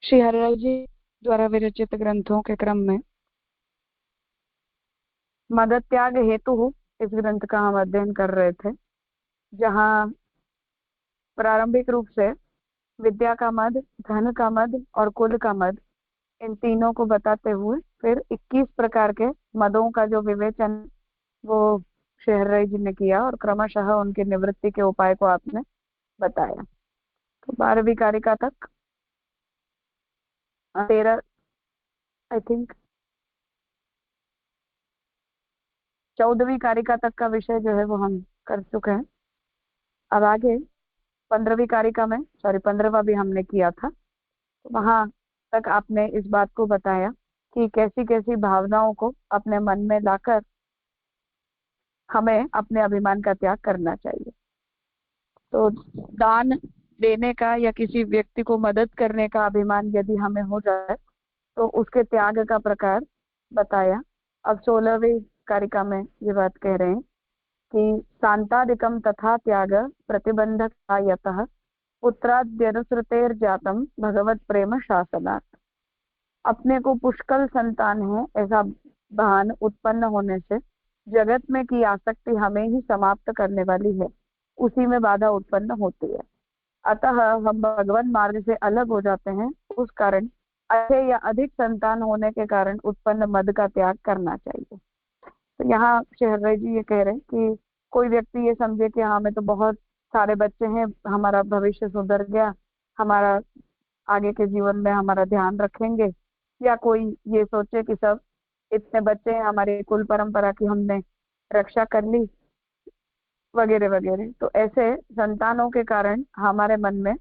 श्री हरिराय जी द्वारा विरचित ग्रंथों के क्रम में मद त्याग हेतु इस ग्रंथ का हम अध्ययन कर रहे थे, जहाँ प्रारंभिक रूप से विद्या का मद, धन का मद और कुल का मद, इन तीनों को बताते हुए फिर 21 प्रकार के मदों का जो विवेचन वो श्री हरिराय जी ने किया और क्रमशः उनकी निवृत्ति के उपाय को आपने बताया। तो 12वीं कारिका तक 13 आई थिंक 14वीं कारिका तक का विषय जो है वो हम कर चुके हैं। अब आगे 15वीं कारिका में 15वां भी हमने किया था, तो वहां तक आपने इस बात को बताया कि कैसी कैसी भावनाओं को अपने मन में लाकर हमें अपने अभिमान का त्याग करना चाहिए। तो दान देने का या किसी व्यक्ति को मदद करने का अभिमान यदि हमें हो जाए तो उसके त्याग का प्रकार बताया। अब 16वीं कारिका में ये बात कह रहे हैं कि शांतादिकम तथा त्याग प्रतिबंधक यतः पुत्राद्यनुसृतेर जातम भगवत प्रेम शासनात्। अपने को पुष्कल संतान है ऐसा भान उत्पन्न होने से जगत में की आसक्ति हमें ही समाप्त करने वाली है, उसी में बाधा उत्पन्न होती है। अतः हम भगवान मार्ग से अलग हो जाते हैं, उस कारण अच्छे या अधिक संतान होने के कारण उत्पन्न मद का त्याग करना चाहिए। तो यहाँ श्री हरिराय जी ये कह रहे हैं कि कोई व्यक्ति ये समझे कि हाँ, मैं तो बहुत सारे बच्चे हैं, हमारा भविष्य सुधर गया, हमारा आगे के जीवन में हमारा ध्यान रखेंगे, या कोई ये सोचे कि सब इतने बच्चे हैं, हमारे कुल परंपरा की हमने रक्षा कर ली वगैरह वगैरह। तो ऐसे संतानों के कारण हमारे मन में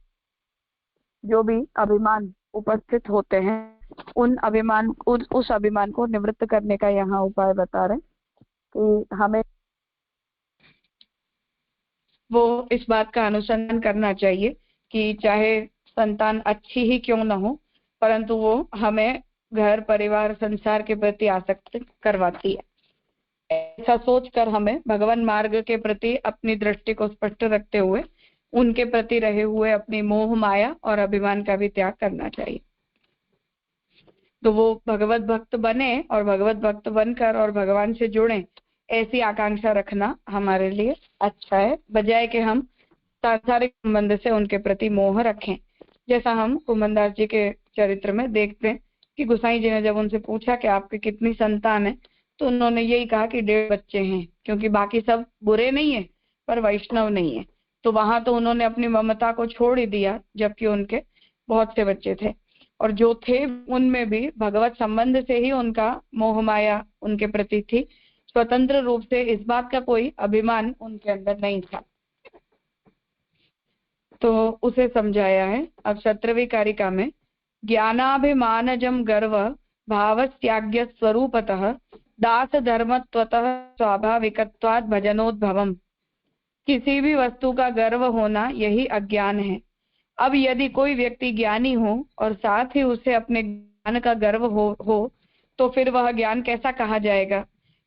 जो भी अभिमान उपस्थित होते हैं उस अभिमान को निवृत्त करने का यहाँ उपाय बता रहे कि हमें वो इस बात का अनुसंधान करना चाहिए कि चाहे संतान अच्छी ही क्यों न हो, परंतु वो हमें घर परिवार संसार के प्रति आसक्त करवाती है। ऐसा सोचकर हमें भगवान मार्ग के प्रति अपनी दृष्टि को स्पष्ट रखते हुए उनके प्रति रहे हुए अपनी मोह माया और अभिमान का भी त्याग करना चाहिए। तो वो भगवत भक्त बने और भगवत भक्त बनकर और भगवान से जुड़े, ऐसी आकांक्षा रखना हमारे लिए अच्छा है, बजाय कि हम सांसारिक संबंध से उनके प्रति मोह रखें। जैसा हम कुमनदास जी के चरित्र में देखते हैं कि गोसाई जी ने जब उनसे पूछा कि आपकी कितनी संतान है, तो उन्होंने यही कहा कि 1.5 बच्चे हैं, क्योंकि बाकी सब बुरे नहीं है पर वैष्णव नहीं है। तो वहां तो उन्होंने अपनी ममता को छोड़ ही दिया, जबकि उनके बहुत से बच्चे थे और जो थे उनमें भी भगवत संबंध से ही उनका मोह माया उनके प्रति थी। स्वतंत्र रूप से इस बात का कोई अभिमान उनके अंदर नहीं था। तो उसे समझाया है। अब 17वीं कारिका में ज्ञानाभिमानजम गर्व भावत्याग्य स्वरूपतः दास धर्मत्वतः स्वाभाविकत्वात् भजनोद्भवम। किसी भी वस्तु का गर्व होना यही अज्ञान है। अब यदि कोई व्यक्ति ज्ञानी हो और साथ ही उसे अपने ज्ञान का गर्व हो तो फिर वह ज्ञान कैसा कहा जाएगा,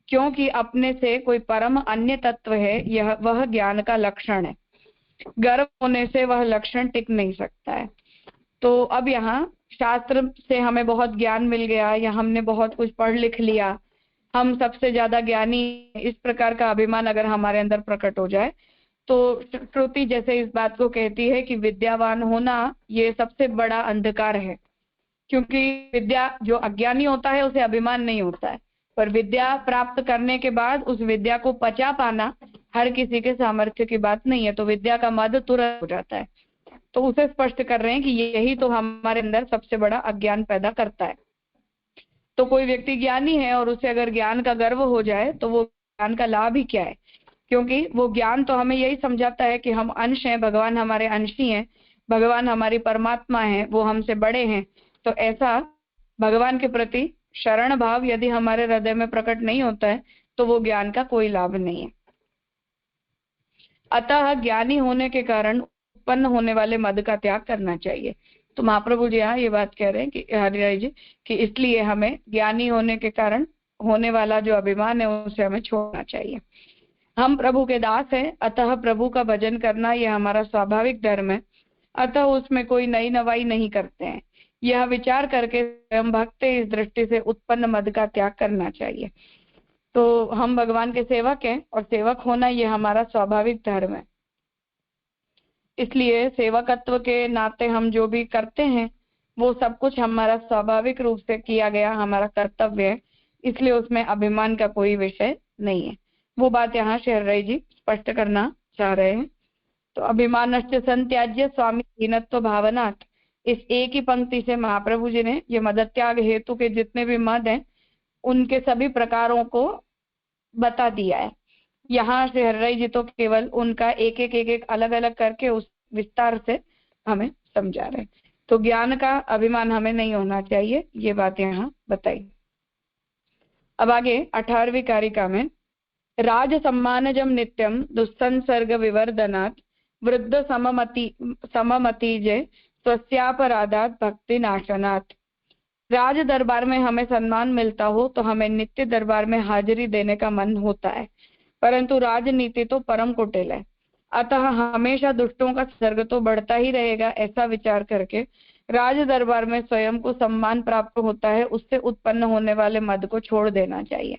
क्योंकि अपने से कोई परम अन्य तत्व है, यह वह ज्ञान का लक्षण है। गर्व होने से वह लक्षण टिक नहीं सकता है। तो अब यहाँ शास्त्र से हमें बहुत ज्ञान मिल गया या हमने बहुत कुछ पढ़ लिख लिया, हम सबसे ज्यादा ज्ञानी, इस प्रकार का अभिमान अगर हमारे अंदर प्रकट हो जाए तो श्रुति जैसे इस बात को कहती है कि विद्यावान होना ये सबसे बड़ा अंधकार है। क्योंकि विद्या, जो अज्ञानी होता है उसे अभिमान नहीं होता है, पर विद्या प्राप्त करने के बाद उस विद्या को पचा पाना हर किसी के सामर्थ्य की बात नहीं है, तो विद्या का मद तुरंत हो जाता है। तो उसे स्पष्ट कर रहे हैं कि यही तो हमारे अंदर सबसे बड़ा अज्ञान पैदा करता है। तो कोई व्यक्ति ज्ञानी है और उसे अगर ज्ञान का गर्व हो जाए तो वो ज्ञान का लाभ ही क्या है, क्योंकि वो ज्ञान तो हमें यही समझाता है कि हम अंश हैं, भगवान हमारे अंशी हैं, भगवान हमारी परमात्मा है, वो हमसे बड़े हैं। तो ऐसा भगवान के प्रति शरण भाव यदि हमारे हृदय में प्रकट नहीं होता है तो वो ज्ञान का कोई लाभ नहीं है। अतः ज्ञानी होने के कारण उत्पन्न होने वाले मद का त्याग करना चाहिए। तो महाप्रभु जी यहाँ ये बात कह रहे हैं कि हरिराय जी कि इसलिए हमें ज्ञानी होने के कारण होने वाला जो अभिमान है उसे हमें छोड़ना चाहिए। हम प्रभु के दास हैं, अतः प्रभु का भजन करना यह हमारा स्वाभाविक धर्म है। अतः उसमें कोई नई नवाई नहीं करते हैं। यह विचार करके स्वयं भक्त इस दृष्टि से उत्पन्न मद का त्याग करना चाहिए। तो हम भगवान के सेवक हैं और सेवक होना ये हमारा स्वाभाविक धर्म है, इसलिए सेवकत्व के नाते हम जो भी करते हैं वो सब कुछ हमारा स्वाभाविक रूप से किया गया हमारा कर्तव्य है, इसलिए उसमें अभिमान का कोई विषय नहीं है। वो बात यहाँ शहरराय जी स्पष्ट करना चाह रहे हैं। तो अभिमानश्च संत्याज्य स्वामी हीनत्व भावनात्, इस एक ही पंक्ति से महाप्रभु जी ने ये मद त्याग हेतु के जितने भी मद हैं उनके सभी प्रकारों को बता दिया है। यहाँ से हर्रई जी तो केवल उनका एक एक अलग अलग करके उस विस्तार से हमें समझा रहे। तो ज्ञान का अभिमान हमें नहीं होना चाहिए, ये बात यहाँ बताई। अब आगे 18वीं कारिका में राज सम्मानजम नित्यम दुस्संसर्ग विवर्धनात् वृद्ध सममति जय स्वस्यापराधात भक्ति नाशनात्। राज दरबार में हमें सम्मान मिलता हो तो हमें नित्य दरबार में हाजिरी देने का मन होता है, परंतु राजनीति तो परम कुटिल है, अतः हमेशा दुष्टों का सर्ग तो बढ़ता ही रहेगा, ऐसा विचार करके राज दरबार में स्वयं को सम्मान प्राप्त होता है, उससे उत्पन्न होने वाले मद को छोड़ देना चाहिए।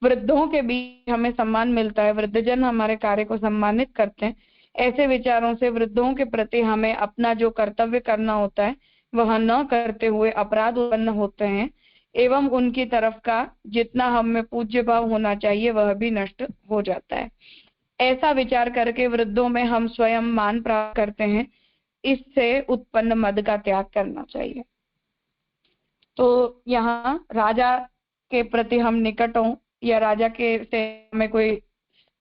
वृद्धों के बीच हमें सम्मान मिलता है, वृद्धजन हमारे कार्य को सम्मानित करते हैं, ऐसे विचारों से वृद्धों के प्रति हमें अपना जो कर्तव्य करना होता है वह न करते हुए अपराध उत्पन्न होते हैं, एवं उनकी तरफ का जितना हम में पूज्य भाव होना चाहिए वह भी नष्ट हो जाता है। ऐसा विचार करके वृद्धों में हम स्वयं मान प्राप्त करते हैं, इससे उत्पन्न मद का त्याग करना चाहिए। तो यहाँ राजा के प्रति हम निकट हों या राजा के से हमें कोई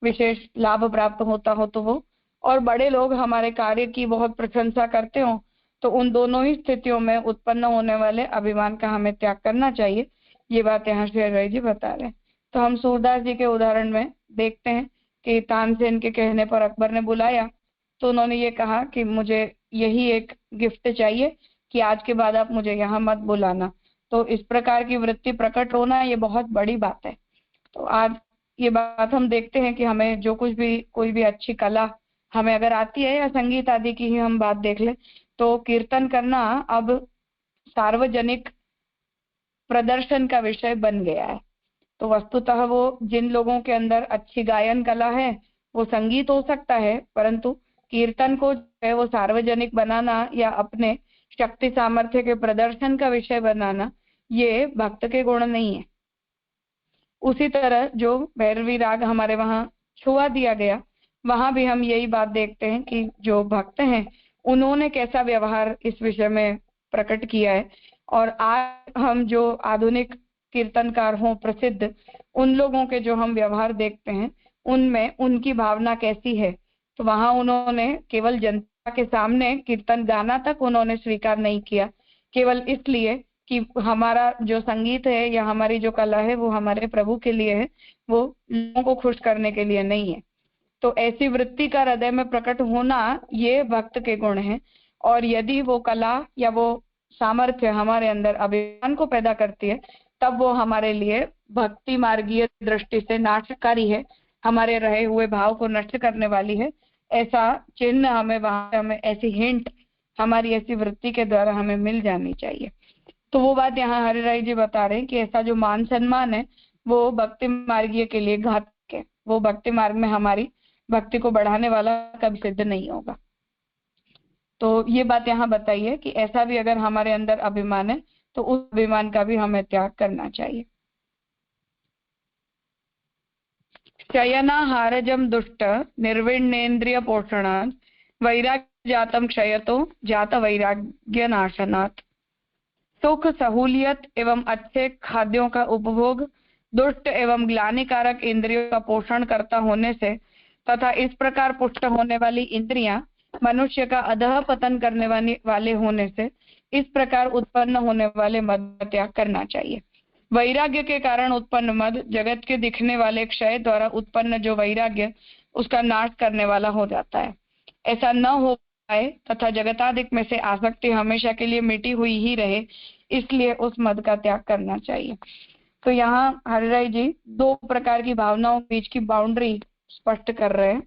विशेष लाभ प्राप्त होता हो तो वो, और बड़े लोग हमारे कार्य की बहुत प्रशंसा करते हो, तो उन दोनों ही स्थितियों में उत्पन्न होने वाले अभिमान का हमें त्याग करना चाहिए। ये बात यहाँ शेरराय जी बता रहे हैं। तो हम सूरदास जी के उदाहरण में देखते हैं कि तानसेन के कहने पर अकबर ने बुलाया तो उन्होंने ये कहा कि मुझे यही एक गिफ्ट चाहिए कि आज के बाद आप मुझे यहाँ मत बुलाना। तो इस प्रकार की वृत्ति प्रकट होना ये बहुत बड़ी बात है। तो आज ये बात हम देखते हैं कि हमें जो कुछ भी कोई भी अच्छी कला हमें अगर आती है या संगीत आदि की ही हम बात देख ले तो कीर्तन करना अब सार्वजनिक प्रदर्शन का विषय बन गया है। तो वस्तुतः वो जिन लोगों के अंदर अच्छी गायन कला है वो संगीत हो सकता है, परंतु कीर्तन को है वो सार्वजनिक बनाना या अपने शक्ति सामर्थ्य के प्रदर्शन का विषय बनाना ये भक्त के गुण नहीं है। उसी तरह जो भैरवी राग हमारे वहाँ छुआ दिया गया, वहां भी हम यही बात देखते हैं कि जो भक्त हैं उन्होंने कैसा व्यवहार इस विषय में प्रकट किया है, और आज हम जो आधुनिक कीर्तनकार हों प्रसिद्ध, उन लोगों के जो हम व्यवहार देखते हैं उनमें उनकी भावना कैसी है। तो वहां उन्होंने केवल जनता के सामने कीर्तन गाना तक उन्होंने स्वीकार नहीं किया, केवल इसलिए कि हमारा जो संगीत है या हमारी जो कला है वो हमारे प्रभु के लिए है, वो लोगों को खुश करने के लिए नहीं है। तो ऐसी वृत्ति का हृदय में प्रकट होना ये भक्त के गुण है, और यदि वो कला या वो सामर्थ्य हमारे अंदर अभिमान को पैदा करती है तब वो हमारे लिए भक्ति मार्गीय दृष्टि से नाशकारी है, हमारे रहे हुए भाव को नष्ट करने वाली है। ऐसा चिन्ह हमें ऐसी हिंट हमारी ऐसी वृत्ति के द्वारा हमें मिल जानी चाहिए। तो वो बात यहाँ हरिराय जी बता रहे हैं कि ऐसा जो मान सम्मान है वो भक्ति मार्गीय के लिए घातक है, वो भक्ति मार्ग में हमारी भक्ति को बढ़ाने वाला कभी सिद्ध नहीं होगा। तो ये बात यहाँ बताइए कि ऐसा भी अगर हमारे अंदर अभिमान है तो उस अभिमान का भी हमें त्याग करना चाहिए। शयनाहारजम दुष्ट निर्विण्णेन्द्रिय पोषणात् वैराग्य जातम क्षयतो जात वैराग्य नाशनात्। सुख सहूलियत एवं अच्छे खाद्यों का उपभोग दुष्ट एवं ग्लानिकारक इंद्रियों का पोषण करता होने से तथा इस प्रकार पुष्ट होने वाली इंद्रियां मनुष्य का अधः पतन करने वाले होने से इस प्रकार उत्पन्न होने वाले मद का त्याग करना चाहिए। वैराग्य के कारण उत्पन्न मद जगत के दिखने वाले क्षय द्वारा उत्पन्न जो वैराग्य उसका नाश करने वाला हो जाता है। ऐसा न हो पाए तथा जगतादिक में से आसक्ति हमेशा के लिए मिटी हुई ही रहे, इसलिए उस मद का त्याग करना चाहिए। तो यहाँ हरिराय जी दो प्रकार की भावनाओं के बीच की बाउंड्री स्पष्ट कर रहे हैं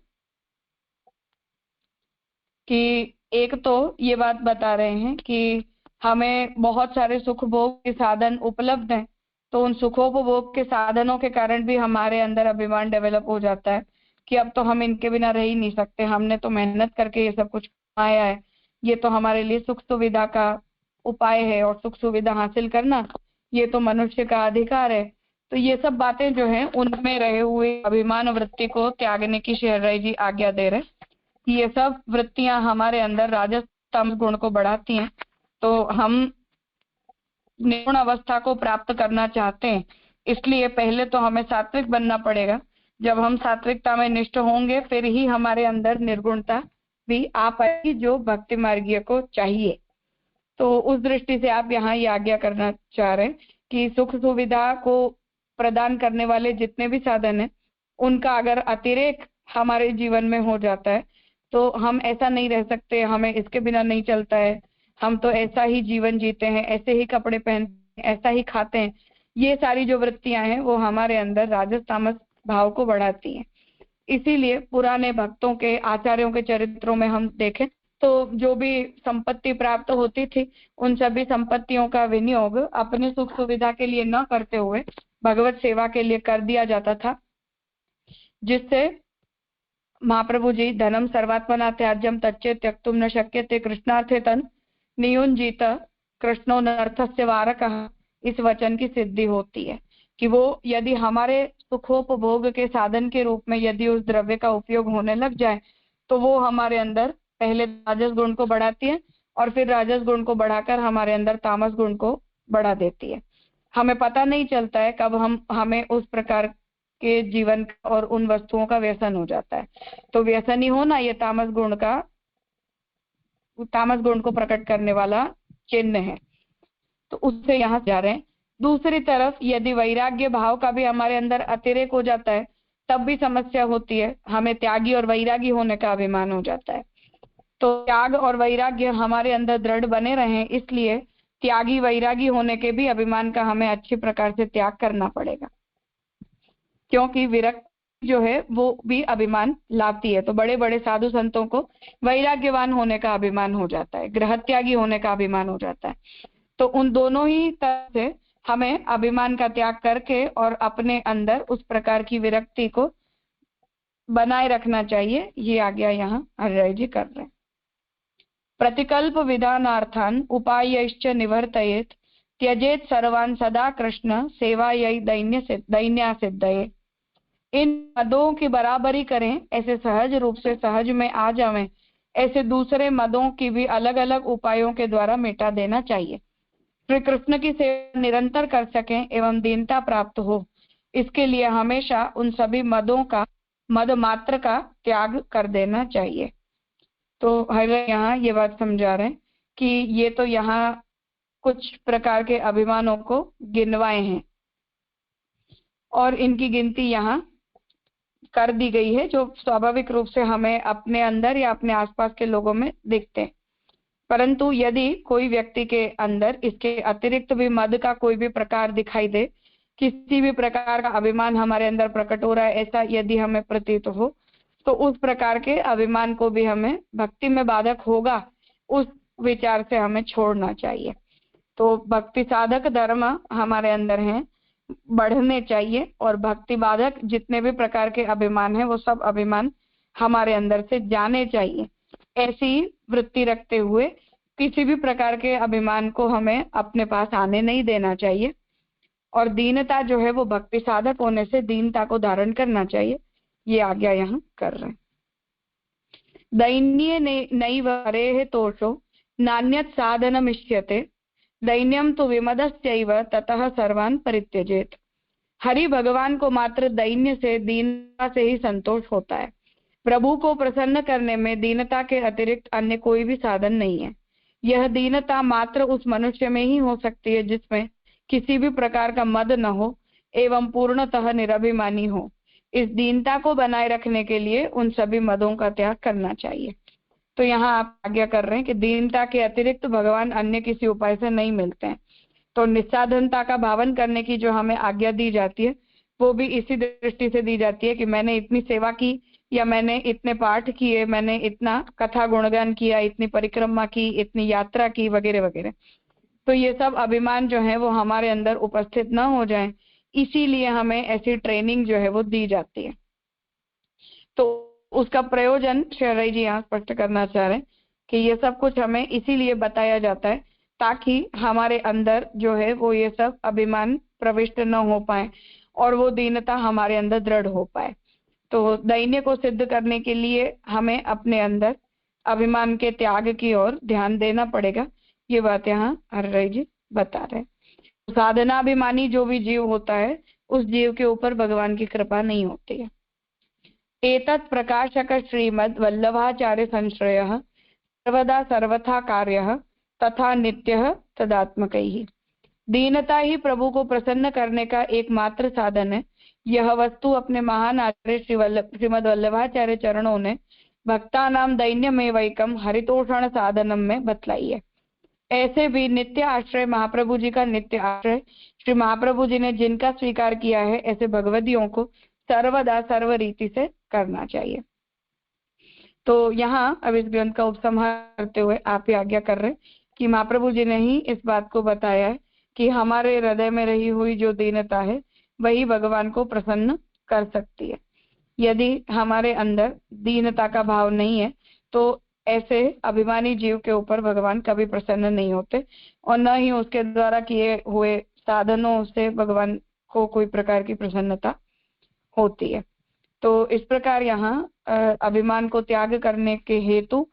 कि एक तो ये बात बता रहे हैं कि हमें बहुत सारे सुख भोग के साधन उपलब्ध हैं, तो उन सुखोपभोग के साधनों के कारण भी हमारे अंदर अभिमान डेवलप हो जाता है कि अब तो हम इनके बिना रह ही नहीं सकते, हमने तो मेहनत करके ये सब कुछ कमाया है, ये तो हमारे लिए सुख सुविधा का उपाय है, और सुख सुविधा हासिल करना ये तो मनुष्य का अधिकार है। तो ये सब बातें जो है उनमें रहे हुए अभिमान वृत्ति को त्यागने की शहरराय जी आज्ञा दे रहे। ये सब वृत्तियां हमारे अंदर राजस तमस गुण को बढ़ाती हैं। तो हम निर्गुण अवस्था को प्राप्त करना चाहते हैं, इसलिए पहले तो हमें सात्विक बनना पड़ेगा। जब हम सात्विकता में निष्ठ होंगे फिर ही हमारे अंदर निर्गुणता भी आ पाएगी, जो भक्ति मार्गीय को चाहिए। तो उस दृष्टि से आप यहाँ ये आज्ञा करना चाह रहे हैं कि सुख सुविधा को प्रदान करने वाले जितने भी साधन हैं उनका अगर अतिरेक हमारे जीवन में हो जाता है तो हम ऐसा नहीं रह सकते, हमें इसके बिना नहीं चलता है, हम तो ऐसा ही जीवन जीते हैं, ऐसे ही कपड़े पहनते हैं, ऐसा ही खाते हैं, ये सारी जो वृत्तियां हैं वो हमारे अंदर राजस तामस भाव को बढ़ाती हैं। इसीलिए पुराने भक्तों के आचार्यों के चरित्रों में हम देखें तो जो भी संपत्ति प्राप्त होती थी उन सभी संपत्तियों का विनियोग अपने सुख सुविधा के लिए न करते हुए भगवत सेवा के लिए कर दिया जाता था, जिससे महाप्रभु जी धनम सर्वात्मना त्याज्यम तच्चे त्यक्तुम न शक्यते कृष्णार्थे तन नियुंजित कृष्णो नर्थस्य वारकः, इस वचन की सिद्धि होती है कि वो यदि हमारे सुखोपभोग के साधन के रूप में यदि उस द्रव्य का उपयोग होने लग जाए तो वो हमारे अंदर पहले राजस गुण को बढ़ाती है और फिर राजस गुण को बढ़ाकर हमारे अंदर तामस गुण को बढ़ा देती है। हमें पता नहीं चलता है कब हमें उस प्रकार के जीवन और उन वस्तुओं का व्यसन हो जाता है। तो व्यसनी होना ये तामस गुण को प्रकट करने वाला चिन्ह है। तो उससे यहाँ जा रहे हैं। दूसरी तरफ यदि वैराग्य भाव का भी हमारे अंदर अतिरेक हो जाता है तब भी समस्या होती है, हमें त्यागी और वैरागी होने का अभिमान हो जाता है। तो त्याग और वैराग्य हमारे अंदर दृढ़ बने रहें, इसलिए त्यागी वैरागी होने के भी अभिमान का हमें अच्छी प्रकार से त्याग करना पड़ेगा, क्योंकि विरक्ति जो है वो भी अभिमान लाती है। तो बड़े बड़े साधु संतों को वैराग्यवान होने का अभिमान हो जाता है, गृह त्यागी होने का अभिमान हो जाता है। तो उन दोनों ही तरह से हमें अभिमान का त्याग करके और अपने अंदर उस प्रकार की विरक्ति को बनाए रखना चाहिए। ये आज्ञा यहाँ हरिराय जी कर रहे हैं। प्रतिकल्प विधानार्थान उपायश्च निवर्तयेत त्यजेत सर्वान सदा कृष्ण सेवायै दैन्या सिद्धये। इन मदों की बराबरी करें, ऐसे सहज रूप से सहज में आ जावें, ऐसे दूसरे मदों की भी अलग अलग उपायों के द्वारा मिटा देना चाहिए। श्री कृष्ण की सेवा निरंतर कर सकें एवं दीनता प्राप्त हो, इसके लिए हमेशा उन सभी मद मात्र का त्याग कर देना चाहिए। तो हरिराय यहाँ ये बात समझा रहे हैं कि ये तो यहाँ कुछ प्रकार के अभिमानों को गिनवाए हैं और इनकी गिनती यहाँ कर दी गई है जो स्वाभाविक रूप से हमें अपने अंदर या अपने आसपास के लोगों में दिखते हैं। परंतु यदि कोई व्यक्ति के अंदर इसके अतिरिक्त भी मद का कोई भी प्रकार दिखाई दे, किसी भी प्रकार का अभिमान हमारे अंदर प्रकट हो रहा है, ऐसा यदि हमें प्रतीत हो, तो उस प्रकार के अभिमान को भी हमें भक्ति में बाधक होगा उस विचार से हमें छोड़ना चाहिए। तो भक्ति साधक धर्म हमारे अंदर हैं, बढ़ने चाहिए, और भक्ति बाधक जितने भी प्रकार के अभिमान हैं वो सब अभिमान हमारे अंदर से जाने चाहिए। ऐसी वृत्ति रखते हुए किसी भी प्रकार के अभिमान को हमें अपने पास आने नहीं देना चाहिए, और दीनता जो है वो भक्ति साधक होने से दीनता को धारण करना चाहिए। ये आज्ञा यहाँ कर रहे हैं। दैन्ये नैव हरेः तोषो नान्यत् साधनमिष्यते दैन्यम तो विमदस्यैव ततः सर्वान् परित्यजेत। हरि भगवान को मात्र दैन्य से दीनता से ही संतोष होता है। प्रभु को प्रसन्न करने में दीनता के अतिरिक्त अन्य कोई भी साधन नहीं है। यह दीनता मात्र उस मनुष्य में ही हो सकती है जिसमें किसी भी प्रकार का मद न हो एवं पूर्णतः निरभिमानी हो। इस दीनता को बनाए रखने के लिए उन सभी मदों का त्याग करना चाहिए। तो यहाँ आप आज्ञा कर रहे हैं कि दीनता के अतिरिक्त भगवान अन्य किसी उपाय से नहीं मिलते हैं। तो निस्साधनता का भावन करने की जो हमें आज्ञा दी जाती है वो भी इसी दृष्टि से दी जाती है कि मैंने इतनी सेवा की, या मैंने इतने पाठ किए, मैंने इतना कथा गुणगान किया, इतनी परिक्रमा की, इतनी यात्रा की, वगैरह वगैरह। तो ये सब अभिमान जो है वो हमारे अंदर उपस्थित न हो जाए, इसीलिए हमें ऐसी ट्रेनिंग जो है वो दी जाती है। तो उसका प्रयोजन शरई जी यहाँ स्पष्ट करना चाह रहे हैं कि ये सब कुछ हमें इसीलिए बताया जाता है ताकि हमारे अंदर जो है वो ये सब अभिमान प्रविष्ट न हो पाए और वो दीनता हमारे अंदर दृढ़ हो पाए। तो दैन्य को सिद्ध करने के लिए हमें अपने अंदर अभिमान के त्याग की ओर ध्यान देना पड़ेगा। ये बात यहाँ हरराय जी बता रहे हैं। साधनाभिमानी जो भी जीव होता है उस जीव के ऊपर भगवान की कृपा नहीं होती है। एतत् प्रकाशक श्रीमद् वल्लभाचार्य संश्रयः सर्वदा सर्वथा कार्यः तथा नित्यः तदात्मकैः। दीनता ही प्रभु को प्रसन्न करने का एकमात्र साधन है। यह वस्तु अपने महान आचार्य श्रीमद् वल्लभाचार्य चरणों ने भक्तानाम दैन्यमेवैकम हरितोषण साधनम में बतलाई है। ऐसे भी नित्य आश्रय महाप्रभु जी का नित्य आश्रय श्री महाप्रभु जी ने जिनका स्वीकार किया है, ऐसे भगवदियों को सर्वदा सर्व रीति से करना चाहिए। तो यहाँ अब इस ग्रंथ का उपसंहार करते हुए आप ही आज्ञा कर रहे कि महाप्रभु जी ने ही इस बात को बताया है कि हमारे हृदय में रही हुई जो दीनता है वही भगवान को प्रसन्न कर सकती है। यदि हमारे अंदर दीनता का भाव नहीं है तो ऐसे अभिमानी जीव के ऊपर भगवान कभी प्रसन्न नहीं होते और न ही उसके द्वारा किए हुए साधनों से भगवान को कोई प्रकार की प्रसन्नता होती है। तो इस प्रकार यहाँ अभिमान को त्याग करने के हेतु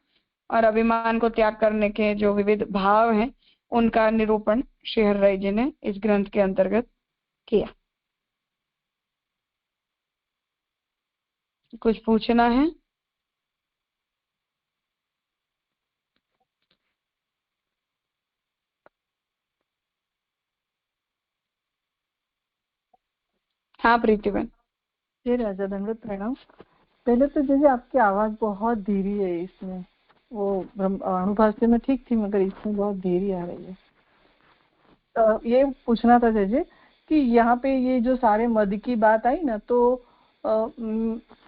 और अभिमान को त्याग करने के जो विविध भाव हैं उनका निरूपण श्री हरराय जी ने इस ग्रंथ के अंतर्गत किया। कुछ पूछना है? हाँ प्रीतिबेन। जी राजा दंडवत प्रणाम। पहले तो जैसे आपकी आवाज बहुत धीरी है, इसमें वो अणुभाष्य में ठीक थी मगर इसमें बहुत धीरी आ रही है। ये पूछना था जैसे कि यहाँ पे ये जो सारे मद की बात आई ना, तो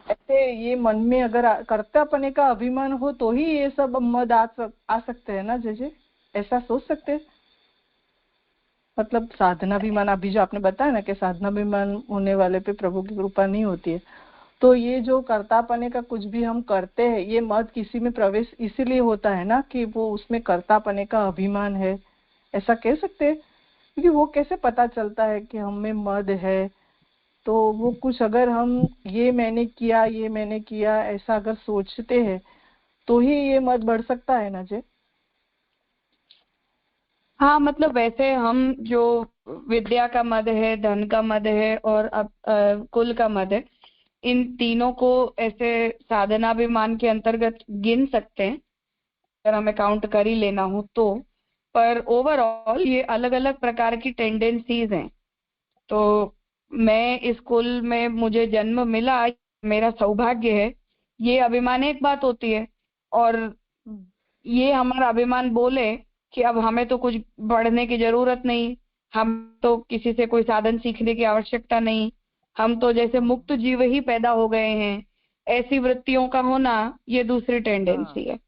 ऐसे ये मन में अगर कर्तापने का अभिमान हो तो ही ये सब मद आ सकते हैं ना, जैसे ऐसा सोच सकते हैं। मतलब साधनाभिमान अभी जो आपने बताया ना कि साधनाभिमान होने वाले पे प्रभु की कृपा नहीं होती है, तो ये जो कर्तापने का कुछ भी हम करते हैं ये मद किसी में प्रवेश इसीलिए होता है ना कि वो उसमें कर्तापने का अभिमान है, ऐसा कह सकते हैं। क्योंकि वो कैसे पता चलता है कि हम में मद है, तो वो कुछ अगर हम ये मैंने किया ऐसा अगर सोचते हैं तो ही ये मद बढ़ सकता है ना जी। हाँ मतलब वैसे हम जो विद्या का मद है, धन का मद है और कुल का मद है, इन तीनों को ऐसे साधनाभिमान के अंतर्गत गिन सकते हैं अगर हमें काउंट कर ही लेना हो तो। पर ओवरऑल ये अलग अलग प्रकार की टेंडेंसीज हैं। तो मैं इस कुल में मुझे जन्म मिला, मेरा सौभाग्य है, ये अभिमान एक बात होती है। और ये हमारा अभिमान बोले कि अब हमें तो कुछ बढ़ने की जरूरत नहीं, हम तो किसी से कोई साधन सीखने की आवश्यकता नहीं, हम तो जैसे मुक्त जीव ही पैदा हो गए हैं, ऐसी वृत्तियों का होना ये दूसरी टेंडेंसी है।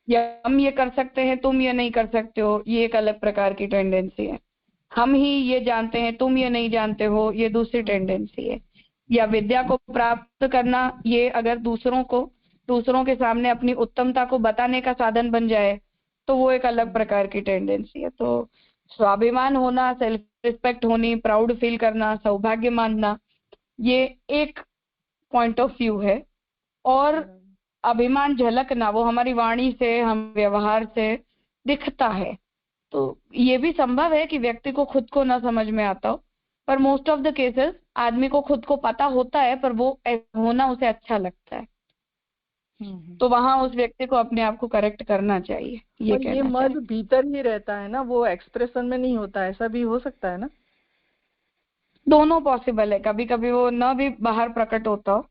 या हम ये कर सकते हैं तुम ये नहीं कर सकते हो, ये एक अलग प्रकार की टेंडेंसी है। हम ही ये जानते हैं तुम ये नहीं जानते हो, ये दूसरी टेंडेंसी है। या विद्या को प्राप्त करना ये अगर दूसरों के सामने अपनी उत्तमता को बताने का साधन बन जाए तो वो एक अलग प्रकार की टेंडेंसी है। तो स्वाभिमान होना, सेल्फ रिस्पेक्ट होनी, प्राउड फील करना, सौभाग्य मानना, ये एक पॉइंट ऑफ व्यू है। और अभिमान झलकना वो हमारी वाणी से, हम व्यवहार से दिखता है। तो ये भी संभव है कि व्यक्ति को खुद को ना समझ में आता हो, पर मोस्ट ऑफ द केसेस आदमी को खुद को पता होता है पर वो होना उसे अच्छा लगता है। तो वहां उस व्यक्ति को अपने आप को करेक्ट करना चाहिए। ये मद भीतर ही रहता है ना, वो एक्सप्रेशन में नहीं होता, ऐसा भी हो सकता है ना। दोनों पॉसिबल है, कभी कभी वो न भी बाहर प्रकट होता हो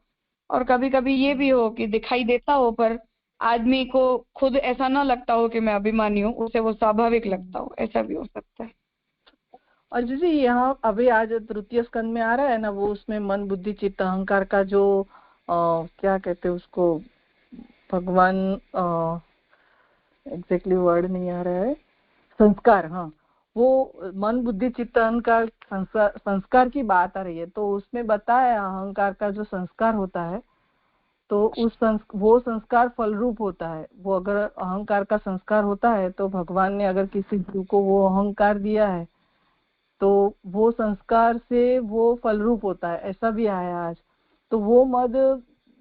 और कभी कभी ये भी हो कि दिखाई देता हो पर आदमी को खुद ऐसा ना लगता हो कि मैं अभिमानी हूँ, उसे वो स्वाभाविक लगता हो, ऐसा भी हो सकता है। और जैसे यहाँ अभी आज तृतीय स्कंद में आ रहा है ना, वो उसमें मन बुद्धि चित्त अहंकार का जो क्या कहते हैं उसको, भगवान एग्जैक्टली वर्ड नहीं आ रहा है, संस्कार, हाँ वो मन बुद्धि चित्त अहंकार संस्कार की बात आ रही है। तो उसमें बताया अहंकार का जो संस्कार होता है तो वो संस्कार फल रूप होता है। वो अगर अहंकार का संस्कार होता है तो भगवान ने अगर किसी जीव को वो अहंकार दिया है तो वो संस्कार से वो फल रूप होता है, ऐसा भी आया आज। तो वो मद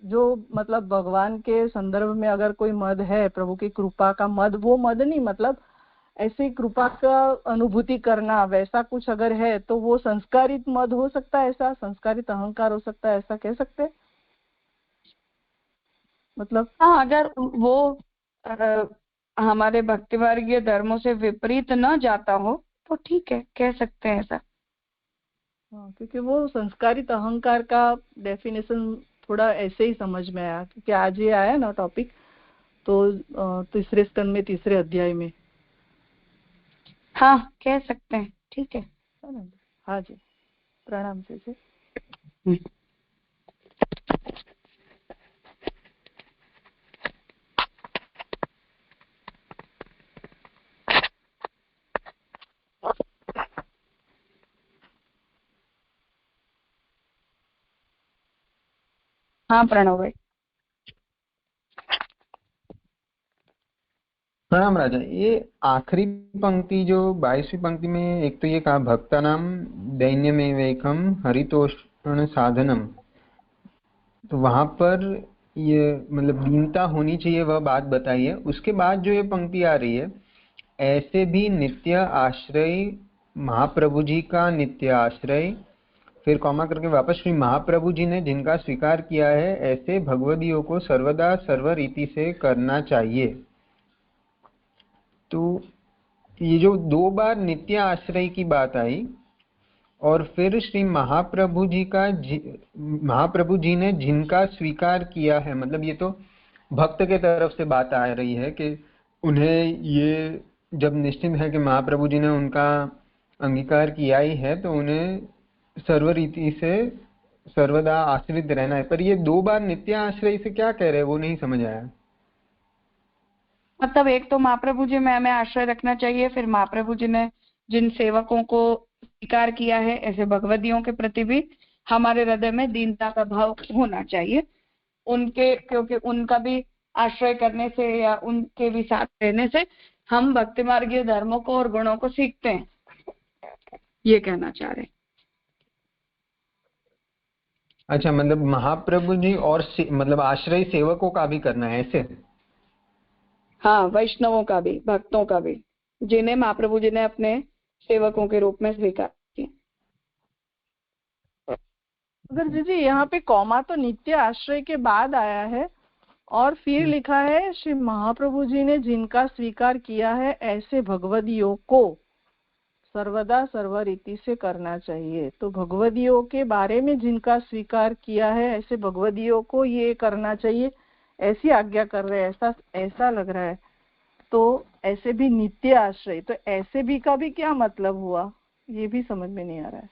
जो मतलब भगवान के संदर्भ में अगर कोई मद है, प्रभु की कृपा का मद, वो मद नहीं मतलब ऐसी कृपा का अनुभूति करना, वैसा कुछ अगर है तो वो संस्कारित मद हो सकता है, ऐसा संस्कारित अहंकार हो सकता है, ऐसा कह सकते हैं मतलब। हाँ, अगर वो हमारे भक्ति वर्गीय धर्मों से विपरीत न जाता हो तो ठीक है, कह सकते हैं ऐसा। हाँ, क्योंकि वो संस्कारित अहंकार का डेफिनेशन थोड़ा ऐसे ही समझ में आया, क्योंकि आज ये आया ना टॉपिक, तो तीसरे स्कंद में तीसरे अध्याय में। हाँ, कह सकते हैं, ठीक है। हाँ जी, प्रणाम जी। हाँ प्रणव भाई। प्रणाम राजा। ये आखिरी पंक्ति जो 22वीं पंक्ति में, एक तो ये कहा भक्तानाम दैन्यमेवैकम हरितोषण साधनम, तो वहां पर ये मतलब दीनता होनी चाहिए, वह बात बताई है। उसके बाद जो ये पंक्ति आ रही है, ऐसे भी नित्य आश्रय महाप्रभु जी का नित्य आश्रय, फिर कॉमा करके वापस श्री महाप्रभु जी ने जिनका स्वीकार किया है, ऐसे भगवदियों को सर्वदा सर्वरीति से करना चाहिए। तो ये जो दो बार नित्य आश्रय की बात आई और फिर श्री महाप्रभु जी ने जिनका स्वीकार किया है, मतलब ये तो भक्त के तरफ से बात आ रही है कि उन्हें ये जब निश्चित है कि महाप्रभु जी ने उनका अंगीकार किया ही है तो उन्हें सर्वरीति से सर्वदा आश्रित रहना है। पर ये दो बार नित्य आश्रय से क्या कह रहे हैं, वो नहीं समझ आया। मतलब एक तो महाप्रभु जी में हमें आश्रय रखना चाहिए, फिर महाप्रभु जी ने जिन सेवकों को स्वीकार किया है ऐसे भगवदियों के प्रति भी हमारे हृदय में दीनता का भाव होना चाहिए उनके, क्योंकि उनका भी आश्रय करने से या उनके भी साथ रहने से हम भक्ति मार्गीय धर्मों को और गुणों को सीखते हैं, ये कहना चाह रहे हैं। अच्छा, मतलब महाप्रभु जी और मतलब आश्रय सेवकों का भी करना है ऐसे? हाँ, वैष्णवों का भी, भक्तों का भी, जिन्हें महाप्रभु जी ने अपने सेवकों के रूप में स्वीकार किया। अगर जी यहाँ पे कॉमा तो नित्य आश्रय के बाद आया है और फिर लिखा है श्री महाप्रभु जी ने जिनका स्वीकार किया है ऐसे भगवदियों को सर्वदा सर्वरीति से करना चाहिए। तो भगवदियों के बारे में जिनका स्वीकार किया है ऐसे भगवदियों को ये करना चाहिए, ऐसी आज्ञा कर रहे हैं, ऐसा लग रहा है। तो ऐसे भी नित्य आश्रय, तो ऐसे भी का भी क्या मतलब हुआ, ये भी समझ में नहीं आ रहा है।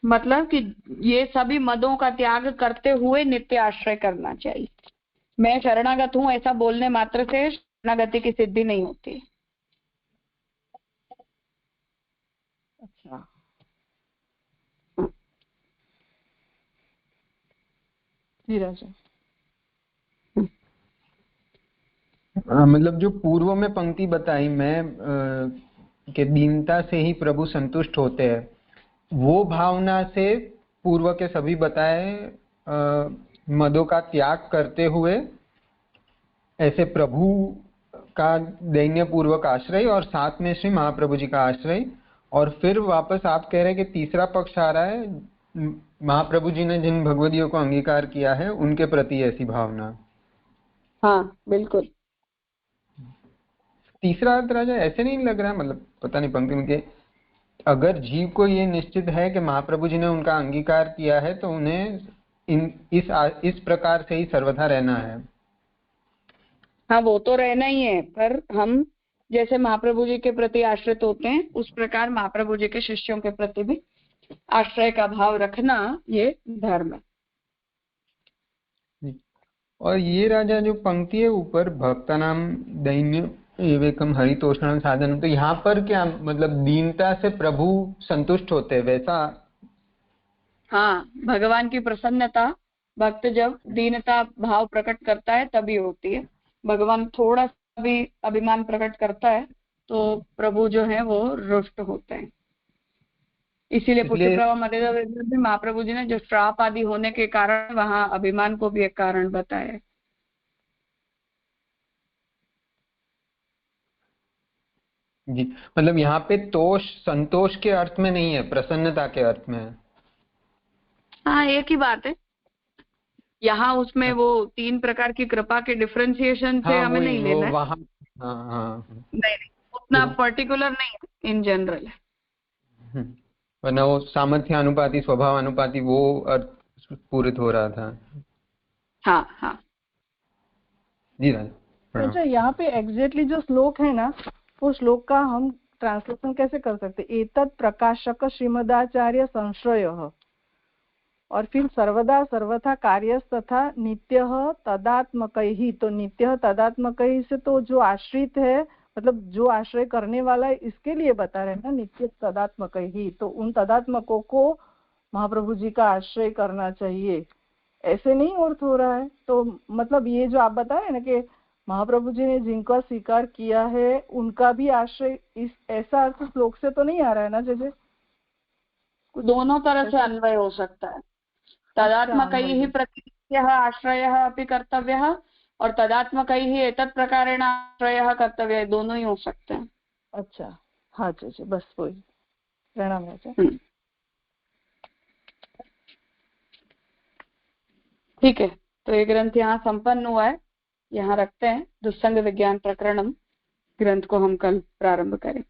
मतलब कि ये सभी मदों का त्याग करते हुए नित्य आश्रय करना चाहिए। मैं शरणागत हूँ ऐसा बोलने मात्र से शरणागति की सिद्धि नहीं होती। अच्छा, जी राजा। मतलब जो पूर्व में पंक्ति बताई मैं कि दीनता से ही प्रभु संतुष्ट होते हैं, वो भावना से पूर्व के सभी बताए मदों का त्याग करते हुए ऐसे प्रभु का दैन्य पूर्वक आश्रय और साथ में श्री महाप्रभु जी का आश्रय, और फिर वापस आप कह रहे हैं कि तीसरा पक्ष आ रहा है, महाप्रभु जी ने जिन भगवदियों को अंगीकार किया है उनके प्रति ऐसी भावना। हाँ बिल्कुल। तीसरा अर्थ राजा ऐसे नहीं लग रहा है, मतलब पता नहीं पंक्ति में, कि अगर जीव को ये निश्चित है कि महाप्रभु जी ने उनका अंगीकार किया है तो उन्हें इस प्रकार से ही सर्वथा रहना है। हाँ, वो तो रहना ही है, पर हम जैसे महाप्रभु जी के प्रति आश्रित होते हैं उस प्रकार महाप्रभु जी के शिष्यों के प्रति भी आश्रय का भाव रखना ये धर्म है। और ये राजा जो पंक्ति है ऊपर, भक्तानाम दैन्य एवेकम हरितोषणम साधनम, तो यहाँ पर क्या मतलब दीनता से प्रभु संतुष्ट होते हैं वैसा? हाँ, भगवान की प्रसन्नता भक्त जब दीनता भाव प्रकट करता है तभी होती है। भगवान थोड़ा सा भी अभिमान प्रकट करता है तो प्रभु जो है वो रुष्ट होते हैं। इसीलिए पुष्टि इसलिए प्रभा मर्यादा में महाप्रभु जी ने जो श्राप आदि होने के कारण वहां अभिमान को भी एक कारण बताया है। जी, मतलब यहाँ पे तोष संतोष के अर्थ में नहीं है, प्रसन्नता के अर्थ में है। हाँ, एक ही बात है। यहाँ उसमें वो 3 प्रकार की कृपा के डिफरेंशिएशन से हाँ हमें वही नहीं वो लेना है। वहाँ, हाँ हाँ नहीं, उतना पर्टिकुलर नहीं है, इन जनरल है। वरना वो सामर्थ्य अनुपाति स्वभाव अनुपाति वो अर्थ पूरित हो रहा था। हाँ हाँ जी राजा। अच्छा, यहाँ पे एग्जैक्टली जो श्लोक है ना, वो श्लोक का हम ट्रांसलेशन कैसे कर सकते? एतत् प्रकाशक श्रीमदाचार्य संश्रयः, और फिर सर्वदा सर्वथा कार्य तथा नित्य तदात्मकैहि। तो नित्य तदात्मकैहि से तो जो आश्रित है, मतलब जो आश्रय करने वाला है, इसके लिए बता रहे हैं ना नित्य तदात्मकैहि। तो उन तदात्मकों को महाप्रभु जी का आश्रय करना चाहिए, ऐसे नहीं अर्थ हो रहा है। तो मतलब ये जो आप बता रहे हैं ना कि महाप्रभु जी ने जिनका स्वीकार किया है उनका भी आश्रय, इस ऐसा अर्थ श्लोक से तो नहीं आ रहा है ना? जैसे दोनों तरह से अन्वय हो सकता है। तदात्मकैः प्रतिनित्यः आश्रयः अपि कर्तव्यः और तदात्मकैः एतत् प्रकारेण आश्रयः कर्तव्यः, दोनों ही हो सकते हैं। अच्छा, हाँ जी, बस वही। प्रणाम राजा। ठीक है, तो ये ग्रंथ यहाँ संपन्न हुआ है, यहाँ रखते हैं। दुस्संग विज्ञान प्रकरणम ग्रंथ को हम कल प्रारंभ करें।